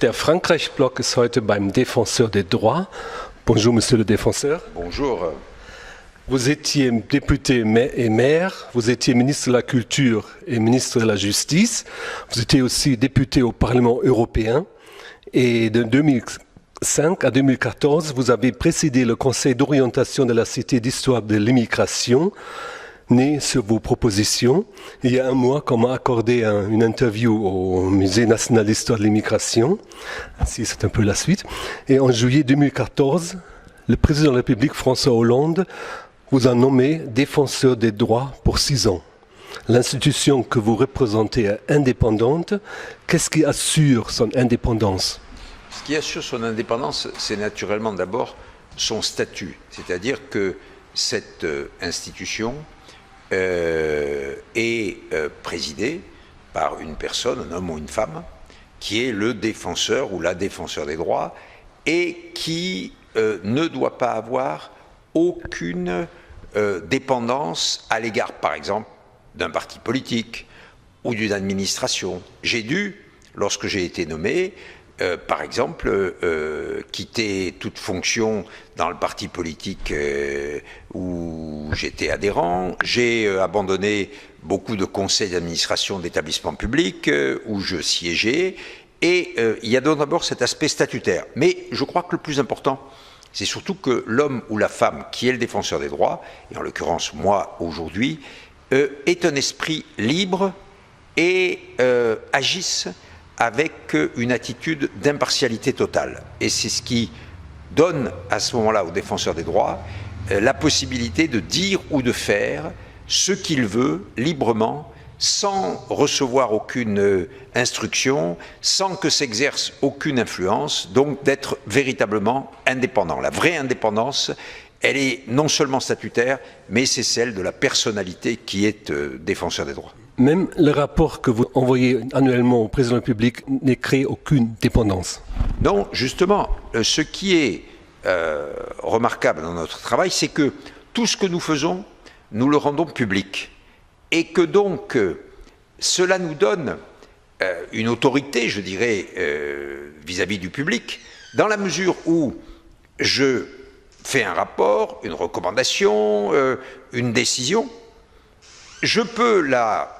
Der Frankreich-Block ist heute beim Défenseur des droits. Bonjour, Monsieur le Défenseur. Bonjour. Vous étiez député et maire, vous étiez ministre de la Culture et ministre de la Justice. Vous étiez aussi député au Parlement européen. Et de 2005 à 2014, vous avez présidé le Conseil d'orientation de la Cité d'histoire de l'immigration, né sur vos propositions. Il y a un mois, qu'on m'a accordé une interview au Musée national d'histoire de l'immigration. Ainsi, c'est un peu la suite. Et en juillet 2014, le président de la République, François Hollande, vous a nommé défenseur des droits pour 6 ans. L'institution que vous représentez est indépendante. Qu'est-ce qui assure son indépendance ? Ce qui assure son indépendance, c'est naturellement d'abord son statut. C'est-à-dire que cette institution est présidée par une personne, un homme ou une femme, qui est le défenseur ou la défenseur des droits et qui ne doit pas avoir aucune dépendance à l'égard, par exemple, d'un parti politique ou d'une administration. J'ai dû, lorsque j'ai été nommé, par exemple, quitter toute fonction dans le parti politique où j'étais adhérent. J'ai abandonné beaucoup de conseils d'administration d'établissements publics où je siégeais. Et il y a d'abord cet aspect statutaire. Mais je crois que le plus important, c'est surtout que l'homme ou la femme qui est le défenseur des droits, et en l'occurrence moi aujourd'hui, ait un esprit libre et agisse avec une attitude d'impartialité totale. Et c'est ce qui donne à ce moment-là au défenseur des droits la possibilité de dire ou de faire ce qu'il veut librement, sans recevoir aucune instruction, sans que s'exerce aucune influence, donc d'être véritablement indépendant. La vraie indépendance, elle est non seulement statutaire, mais c'est celle de la personnalité qui est défenseur des droits. Même le rapport que vous envoyez annuellement au président de la République n'est créé aucune dépendance. Non, justement, ce qui est remarquable dans notre travail, c'est que tout ce que nous faisons, nous le rendons public. Et que donc, cela nous donne une autorité, je dirais, vis-à-vis du public, dans la mesure où je fais un rapport, une recommandation, une décision, je peux la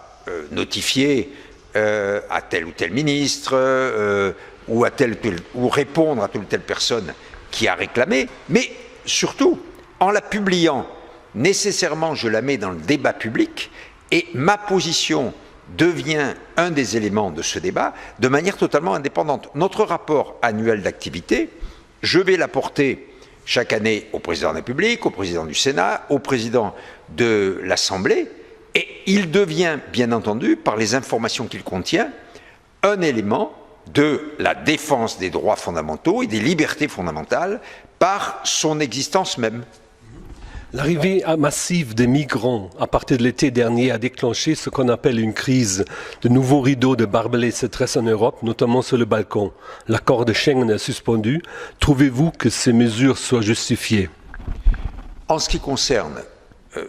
notifier à tel ou tel ministre ou répondre à telle ou telle personne qui a réclamé, mais surtout, en la publiant, nécessairement je la mets dans le débat public et ma position devient un des éléments de ce débat de manière totalement indépendante. Notre rapport annuel d'activité, je vais l'apporter chaque année au président de la République, au président du Sénat, au président de l'Assemblée, et il devient, bien entendu, par les informations qu'il contient, un élément de la défense des droits fondamentaux et des libertés fondamentales par son existence même. L'arrivée massive des migrants à partir de l'été dernier a déclenché ce qu'on appelle une crise. De nouveaux rideaux de barbelés se tressent en Europe, notamment sur le Balkan. L'accord de Schengen est suspendu. Trouvez-vous que ces mesures soient justifiées ? En ce qui concerne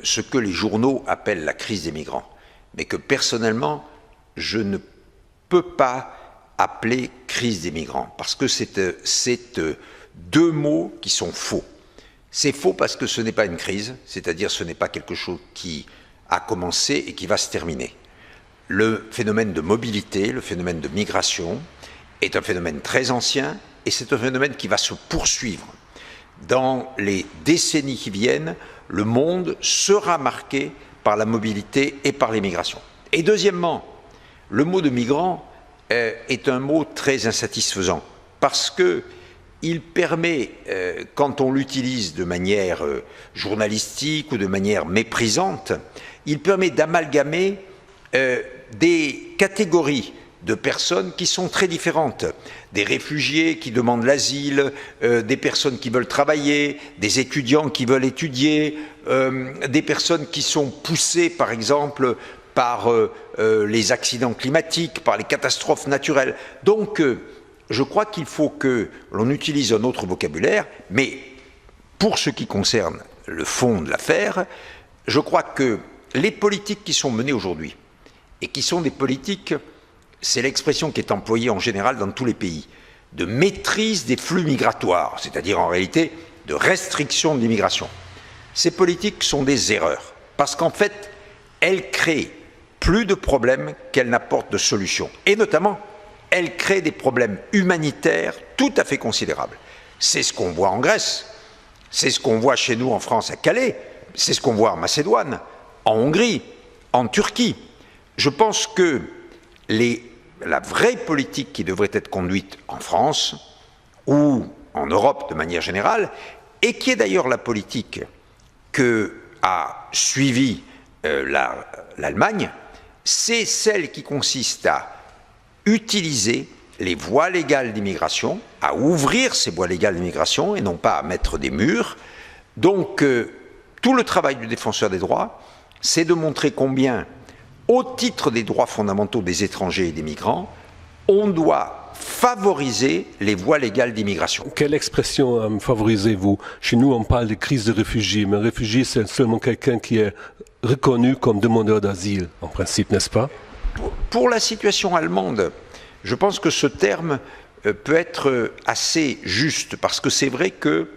ce que les journaux appellent la crise des migrants, mais que personnellement, je ne peux pas appeler crise des migrants, parce que c'est deux mots qui sont faux. C'est faux parce que ce n'est pas une crise, c'est-à-dire ce n'est pas quelque chose qui a commencé et qui va se terminer. Le phénomène de mobilité, le phénomène de migration est un phénomène très ancien et c'est un phénomène qui va se poursuivre. Dans les décennies qui viennent, le monde sera marqué par la mobilité et par les migrations. Et deuxièmement, le mot de migrant est un mot très insatisfaisant parce que il permet, quand on l'utilise de manière journalistique ou de manière méprisante, il permet d'amalgamer des catégories de personnes qui sont très différentes. Des réfugiés qui demandent l'asile, des personnes qui veulent travailler, des étudiants qui veulent étudier, des personnes qui sont poussées, par exemple, par les accidents climatiques, par les catastrophes naturelles. Donc, je crois qu'il faut que l'on utilise un autre vocabulaire, mais pour ce qui concerne le fond de l'affaire, je crois que les politiques qui sont menées aujourd'hui, et qui sont des politiques, c'est l'expression qui est employée en général dans tous les pays, de maîtrise des flux migratoires, c'est-à-dire en réalité de restriction de l'immigration. Ces politiques sont des erreurs, parce qu'en fait, elles créent plus de problèmes qu'elles n'apportent de solutions. Et notamment, elles créent des problèmes humanitaires tout à fait considérables. C'est ce qu'on voit en Grèce, c'est ce qu'on voit chez nous en France à Calais, c'est ce qu'on voit en Macédoine, en Hongrie, en Turquie. Je pense que la vraie politique qui devrait être conduite en France ou en Europe de manière générale, et qui est d'ailleurs la politique qu'a suivie l'Allemagne, c'est celle qui consiste à utiliser les voies légales d'immigration, à ouvrir ces voies légales d'immigration et non pas à mettre des murs. Donc, tout le travail du défenseur des droits, c'est de montrer combien, au titre des droits fondamentaux des étrangers et des migrants, on doit favoriser les voies légales d'immigration. Quelle expression favorisez-vous? Chez nous, on parle de crise de réfugiés, mais un réfugié, c'est seulement quelqu'un qui est reconnu comme demandeur d'asile, en principe, n'est-ce pas? Pour la situation allemande, je pense que ce terme peut être assez juste, parce que c'est vrai que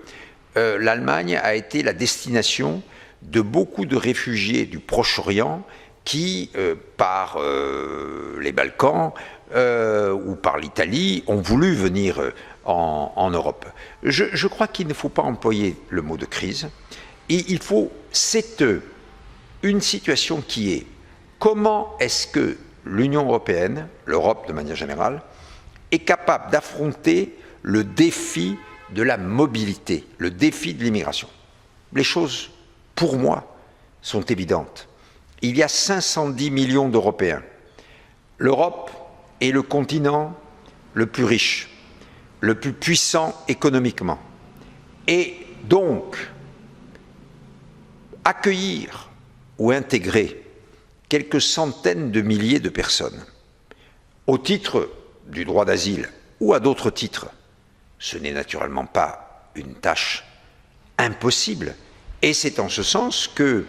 l'Allemagne a été la destination de beaucoup de réfugiés du Proche-Orient qui, par les Balkans ou par l'Italie, ont voulu venir en Europe. Je crois qu'il ne faut pas employer le mot de crise. Et c'est une situation qui est comment est-ce que l'Union européenne, l'Europe de manière générale, est capable d'affronter le défi de la mobilité, le défi de l'immigration. Les choses, pour moi, sont évidentes. Il y a 510 millions d'Européens. L'Europe est le continent le plus riche, le plus puissant économiquement. Et donc, accueillir ou intégrer quelques centaines de milliers de personnes au titre du droit d'asile ou à d'autres titres, ce n'est naturellement pas une tâche impossible. Et c'est en ce sens que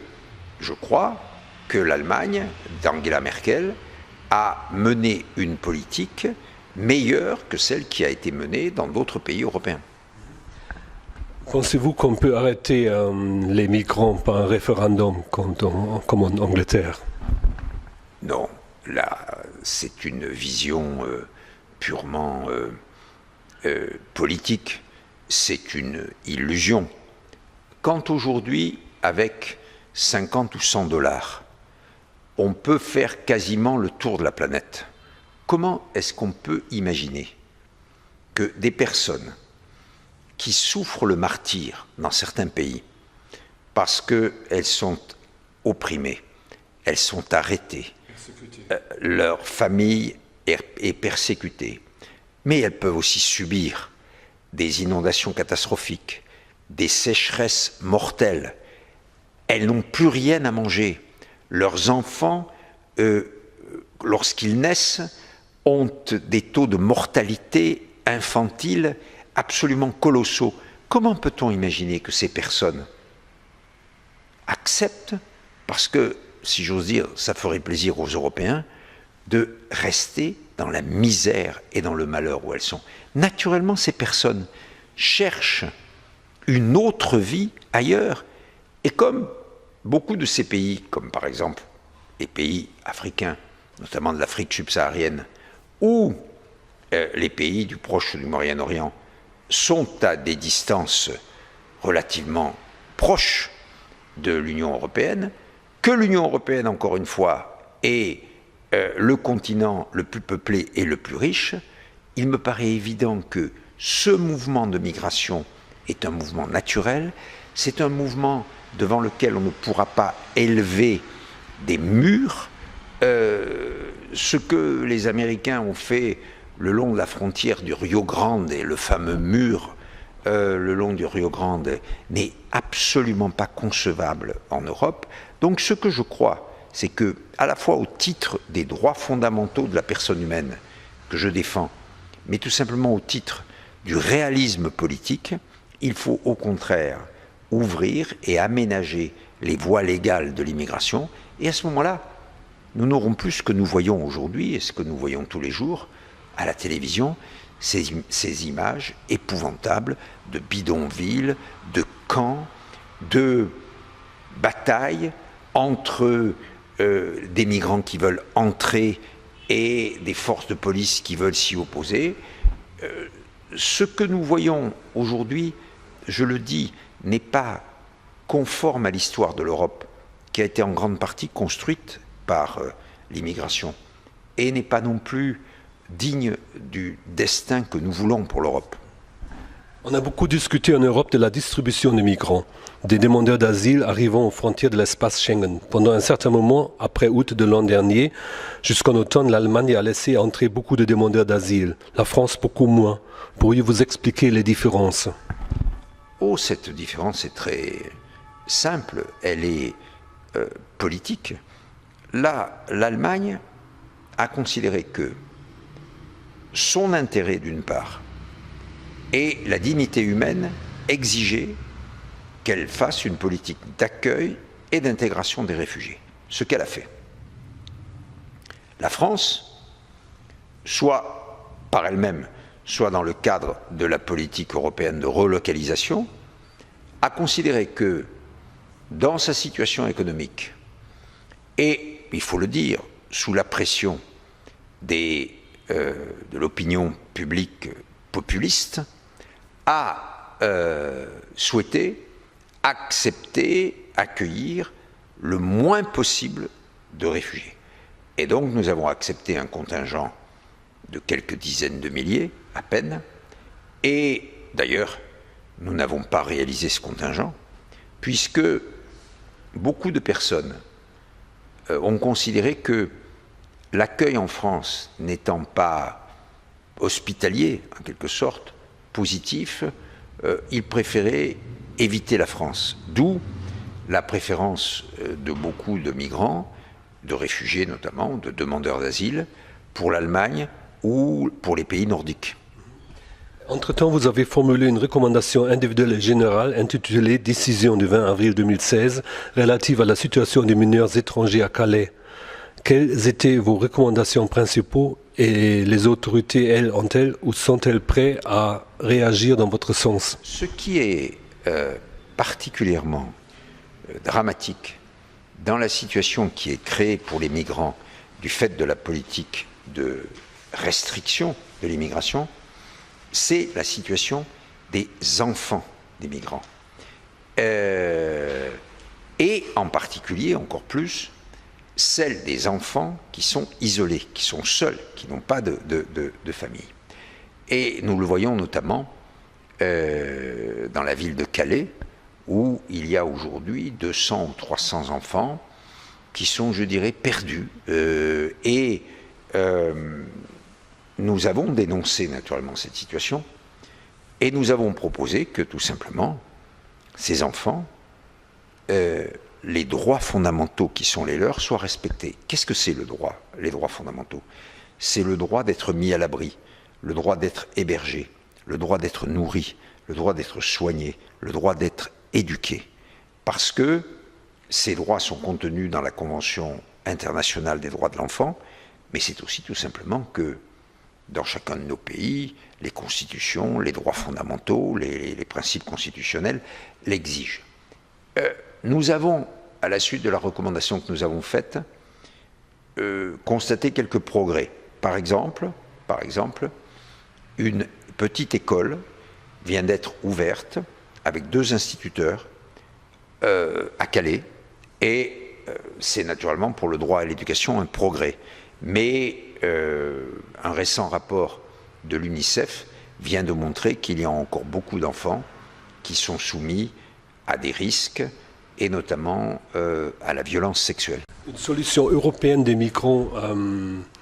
je crois que l'Allemagne d'Angela Merkel a mené une politique meilleure que celle qui a été menée dans d'autres pays européens. Pensez-vous qu'on peut arrêter les migrants par un référendum comme en Angleterre? Non, là, c'est une vision purement politique, c'est une illusion. Quand aujourd'hui, avec 50 ou 100 $, on peut faire quasiment le tour de la planète, comment est-ce qu'on peut imaginer que des personnes qui souffrent le martyre dans certains pays parce qu'elles sont opprimées, elles sont arrêtées, leur famille est persécutée, mais elles peuvent aussi subir des inondations catastrophiques, des sécheresses mortelles. Elles n'ont plus rien à manger. Leurs enfants, lorsqu'ils naissent, ont des taux de mortalité infantile absolument colossaux. Comment peut-on imaginer que ces personnes acceptent, parce que, si j'ose dire, ça ferait plaisir aux Européens, de rester dans la misère et dans le malheur où elles sont? Naturellement, ces personnes cherchent une autre vie ailleurs. Et comme beaucoup de ces pays, comme par exemple les pays africains, notamment de l'Afrique subsaharienne, ou les pays du Proche ou du Moyen-Orient, sont à des distances relativement proches de l'Union européenne, que l'Union européenne, encore une fois, est le continent le plus peuplé et le plus riche, il me paraît évident que ce mouvement de migration est un mouvement naturel, c'est un mouvement devant lequel on ne pourra pas élever des murs. Ce que les Américains ont fait le long de la frontière du Rio Grande, et le fameux mur le long du Rio Grande, n'est absolument pas concevable en Europe. Donc ce que je crois, c'est que, à la fois au titre des droits fondamentaux de la personne humaine que je défends, mais tout simplement au titre du réalisme politique, il faut au contraire ouvrir et aménager les voies légales de l'immigration. Et à ce moment-là, nous n'aurons plus ce que nous voyons aujourd'hui et ce que nous voyons tous les jours à la télévision, ces images épouvantables de bidonvilles, de camps, de batailles entre des migrants qui veulent entrer et des forces de police qui veulent s'y opposer. Ce que nous voyons aujourd'hui, je le dis, n'est pas conforme à l'histoire de l'Europe, qui a été en grande partie construite par l'immigration, et n'est pas non plus digne du destin que nous voulons pour l'Europe. On a beaucoup discuté en Europe de la distribution des migrants, des demandeurs d'asile arrivant aux frontières de l'espace Schengen. Pendant un certain moment, après août de l'an dernier, jusqu'en automne, l'Allemagne a laissé entrer beaucoup de demandeurs d'asile, la France beaucoup moins. Pourriez-vous expliquer les différences? Oh, cette différence est très simple, elle est politique. Là, l'Allemagne a considéré que son intérêt, d'une part, et la dignité humaine exigeaient qu'elle fasse une politique d'accueil et d'intégration des réfugiés, ce qu'elle a fait. La France, soit par elle-même, soit dans le cadre de la politique européenne de relocalisation, a considéré que dans sa situation économique, et il faut le dire, sous la pression de l'opinion publique populiste, a souhaité accepter, accueillir le moins possible de réfugiés. Et donc nous avons accepté un contingent de quelques dizaines de milliers, à peine, et d'ailleurs nous n'avons pas réalisé ce contingent, puisque beaucoup de personnes ont considéré que l'accueil en France n'étant pas hospitalier, en quelque sorte, positif, ils préféraient éviter la France. D'où la préférence de beaucoup de migrants, de réfugiés notamment, de demandeurs d'asile, pour l'Allemagne ou pour les pays nordiques. Entre-temps, vous avez formulé une recommandation individuelle et générale intitulée « Décision du 20 avril 2016 relative à la situation des mineurs étrangers à Calais ». Quelles étaient vos recommandations principales et les autorités, elles, ont-elles ou sont-elles prêtes à réagir dans votre sens? Ce qui est particulièrement dramatique dans la situation qui est créée pour les migrants du fait de la politique de restriction de l'immigration, c'est la situation des enfants des migrants. Et en particulier, encore plus, celle des enfants qui sont isolés, qui sont seuls, qui n'ont pas de famille. Et nous le voyons notamment dans la ville de Calais, où il y a aujourd'hui 200 ou 300 enfants qui sont, je dirais, perdus. Nous avons dénoncé naturellement cette situation et nous avons proposé que tout simplement ces enfants, les droits fondamentaux qui sont les leurs soient respectés. Qu'est-ce que c'est le droit, les droits fondamentaux? C'est le droit d'être mis à l'abri, le droit d'être hébergé, le droit d'être nourri, le droit d'être soigné, le droit d'être éduqué. Parce que ces droits sont contenus dans la Convention internationale des droits de l'enfant, mais c'est aussi tout simplement que dans chacun de nos pays, les constitutions, les droits fondamentaux, les principes constitutionnels l'exigent. Nous avons, à la suite de la recommandation que nous avons faite, constaté quelques progrès. Par exemple, une petite école vient d'être ouverte avec 2 instituteurs à Calais, et c'est naturellement pour le droit à l'éducation un progrès. Mais un récent rapport de l'UNICEF vient de montrer qu'il y a encore beaucoup d'enfants qui sont soumis à des risques, et notamment à la violence sexuelle. Une solution européenne des migrants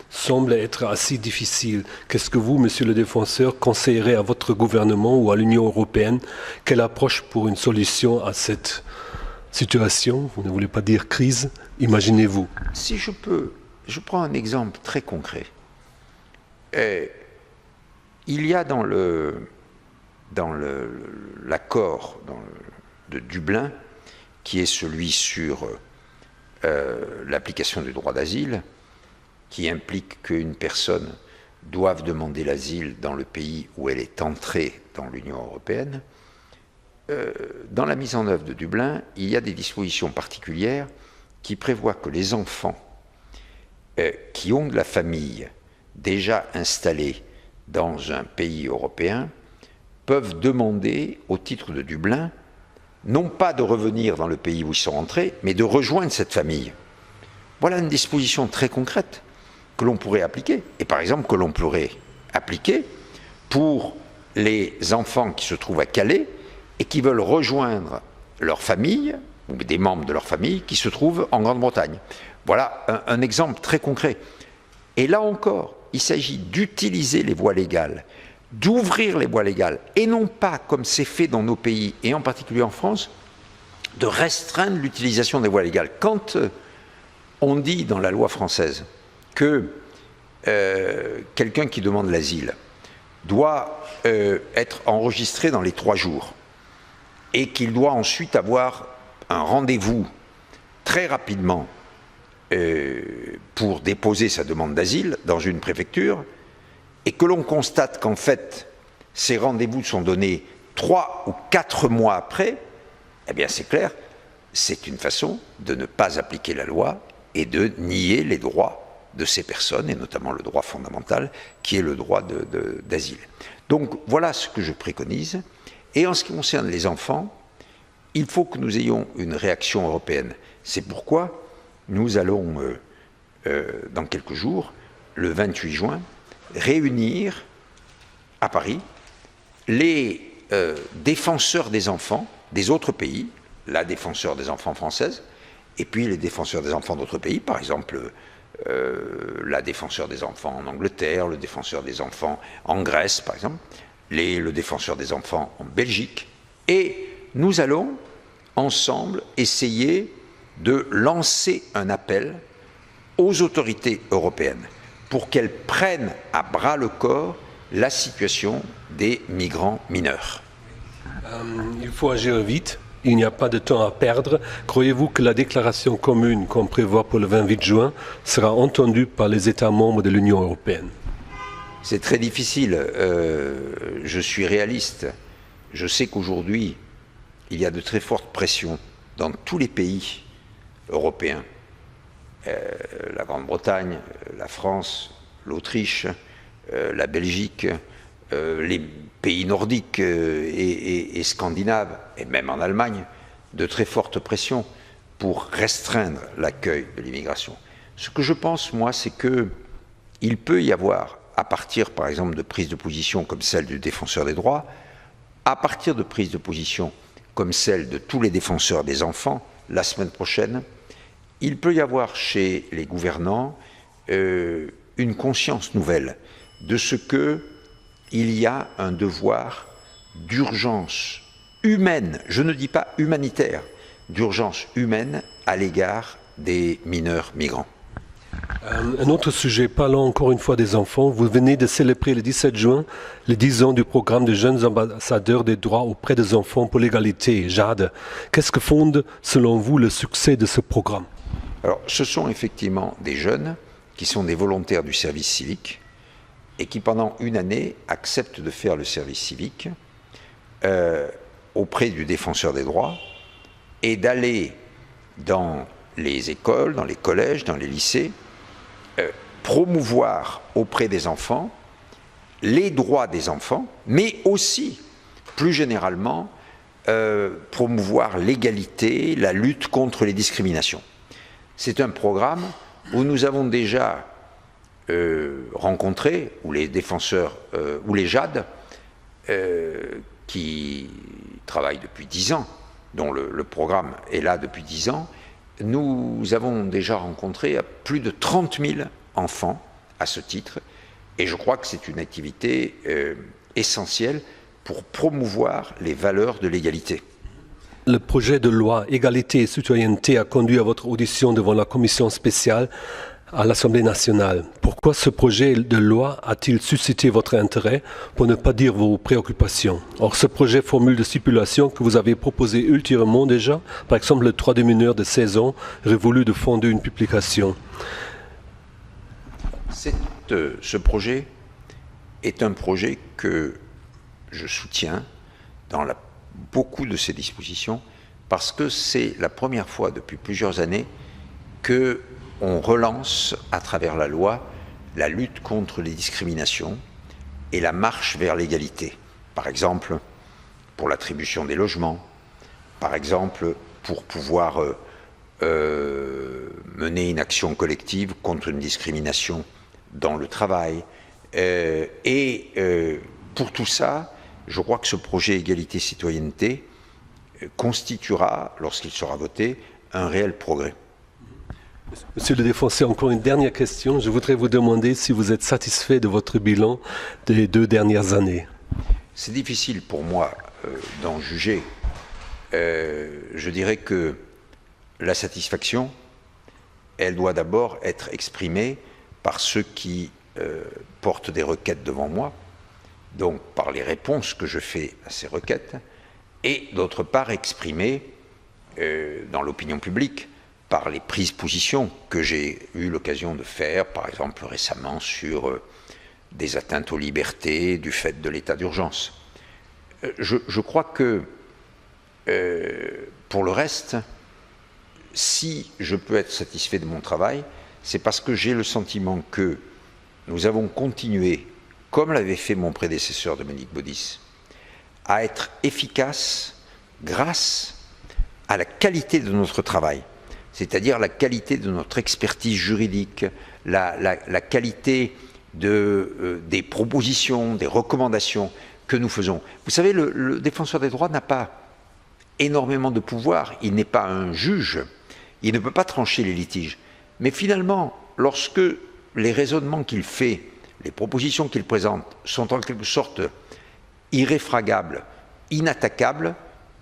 semble être assez difficile. Qu'est-ce que vous, monsieur le défenseur, conseillerez à votre gouvernement ou à l'Union européenne? Quelle approche pour une solution à cette situation? Vous ne voulez pas dire crise, imaginez-vous. Si je peux, je prends un exemple très concret. Il y a dans l'accord de Dublin, qui est celui sur l'application du droit d'asile, qui implique qu'une personne doivent demander l'asile dans le pays où elle est entrée dans l'Union européenne, dans la mise en œuvre de Dublin, il y a des dispositions particulières qui prévoient que les enfants qui ont de la famille déjà installée dans un pays européen peuvent demander, au titre de Dublin, non pas de revenir dans le pays où ils sont entrés, mais de rejoindre cette famille. Voilà une disposition très concrète que l'on pourrait appliquer, et par exemple que l'on pourrait appliquer pour les enfants qui se trouvent à Calais et qui veulent rejoindre leur famille, ou des membres de leur famille, qui se trouvent en Grande-Bretagne. Voilà un exemple très concret. Et là encore, il s'agit d'utiliser les voies légales, d'ouvrir les voies légales, et non pas, comme c'est fait dans nos pays, et en particulier en France, de restreindre l'utilisation des voies légales. Quand on dit dans la loi française que quelqu'un qui demande l'asile doit être enregistré dans les 3 jours, et qu'il doit ensuite avoir un rendez-vous très rapidement pour déposer sa demande d'asile dans une préfecture, et que l'on constate qu'en fait, ces rendez-vous sont donnés 3 ou 4 mois après, eh bien c'est clair, c'est une façon de ne pas appliquer la loi et de nier les droits de ces personnes, et notamment le droit fondamental, qui est le droit d'asile. Donc voilà ce que je préconise. Et en ce qui concerne les enfants, il faut que nous ayons une réaction européenne. C'est pourquoi nous allons, dans quelques jours, le 28 juin, réunir à Paris les défenseurs des enfants des autres pays, la défenseur des enfants française, et puis les défenseurs des enfants d'autres pays, par exemple la défenseur des enfants en Angleterre, le défenseur des enfants en Grèce, par exemple, le défenseur des enfants en Belgique, et nous allons ensemble essayer de lancer un appel aux autorités européennes pour qu'elles prennent à bras le corps la situation des migrants mineurs. Il faut agir vite, il n'y a pas de temps à perdre. Croyez-vous que la déclaration commune qu'on prévoit pour le 28 juin sera entendue par les États membres de l'Union européenne? C'est très difficile. Je suis réaliste. Je sais qu'aujourd'hui, il y a de très fortes pressions dans tous les pays européens. La Grande-Bretagne, la France, l'Autriche, la Belgique, les pays nordiques et scandinaves, et même en Allemagne, de très fortes pressions pour restreindre l'accueil de l'immigration. Ce que je pense, moi, c'est qu'il peut y avoir, à partir, par exemple, de prises de position comme celle du défenseur des droits, à partir de prises de position comme celle de tous les défenseurs des enfants, la semaine prochaine, il peut y avoir chez les gouvernants une conscience nouvelle de ce qu'il y a un devoir d'urgence humaine, je ne dis pas humanitaire, d'urgence humaine à l'égard des mineurs migrants. Un autre sujet, parlons encore une fois des enfants. Vous venez de célébrer le 17 juin les 10 ans du programme des jeunes ambassadeurs des droits auprès des enfants pour l'égalité, JAD. Qu'est-ce que fonde, selon vous, le succès de ce programme? Alors, ce sont effectivement des jeunes qui sont des volontaires du service civique et qui, pendant une année, acceptent de faire le service civique auprès du défenseur des droits et d'aller dans les écoles, dans les collèges, dans les lycées, promouvoir auprès des enfants les droits des enfants, mais aussi, plus généralement, promouvoir l'égalité, la lutte contre les discriminations. C'est un programme où nous avons déjà rencontré, où les défenseurs, où les JAD, qui travaillent depuis 10 ans, dont le programme est là depuis 10 ans, nous avons déjà rencontré plus de 30 000 enfants à ce titre, et je crois que c'est une activité essentielle pour promouvoir les valeurs de l'égalité. Le projet de loi Égalité et Citoyenneté a conduit à votre audition devant la commission spéciale à l'Assemblée nationale. Pourquoi ce projet de loi a-t-il suscité votre intérêt, pour ne pas dire vos préoccupations? Or, ce projet formule des stipulations que vous avez proposées ultérieurement déjà, par exemple le droit des mineurs de 16 ans, révolu de fonder une publication. Ce projet est un projet que je soutiens dans beaucoup de ses dispositions, parce que c'est la première fois depuis plusieurs années qu'on relance à travers la loi la lutte contre les discriminations et la marche vers l'égalité. Par exemple, pour l'attribution des logements, par exemple, pour pouvoir mener une action collective contre une discrimination dans le travail. Pour tout ça, je crois que ce projet égalité-citoyenneté constituera, lorsqu'il sera voté, un réel progrès. Monsieur le défenseur, encore une dernière question. Je voudrais vous demander si vous êtes satisfait de votre bilan des 2 dernières années. C'est difficile pour moi d'en juger. Je dirais que la satisfaction, elle doit d'abord être exprimée par ceux qui portent des requêtes devant moi, donc par les réponses que je fais à ces requêtes, et d'autre part exprimée dans l'opinion publique par les prises de position que j'ai eu l'occasion de faire, par exemple récemment sur des atteintes aux libertés du fait de l'état d'urgence. Je crois que pour le reste, si je peux être satisfait de mon travail, c'est parce que j'ai le sentiment que nous avons continué, comme l'avait fait mon prédécesseur Dominique Baudis, à être efficace grâce à la qualité de notre travail, c'est-à-dire la qualité de notre expertise juridique, la qualité des propositions, des recommandations que nous faisons. Vous savez, le défenseur des droits n'a pas énormément de pouvoir, il n'est pas un juge, il ne peut pas trancher les litiges. Mais finalement, lorsque les raisonnements qu'il fait, les propositions qu'il présente sont en quelque sorte irréfragables, inattaquables,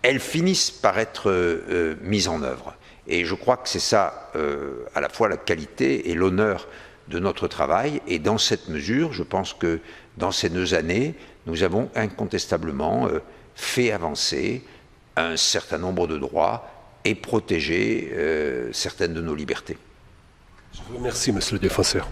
elles finissent par être mises en œuvre. Et je crois que c'est ça, à la fois la qualité et l'honneur de notre travail. Et dans cette mesure, je pense que dans ces 2 années, nous avons incontestablement fait avancer un certain nombre de droits et protégé certaines de nos libertés. Je vous remercie, monsieur le défenseur.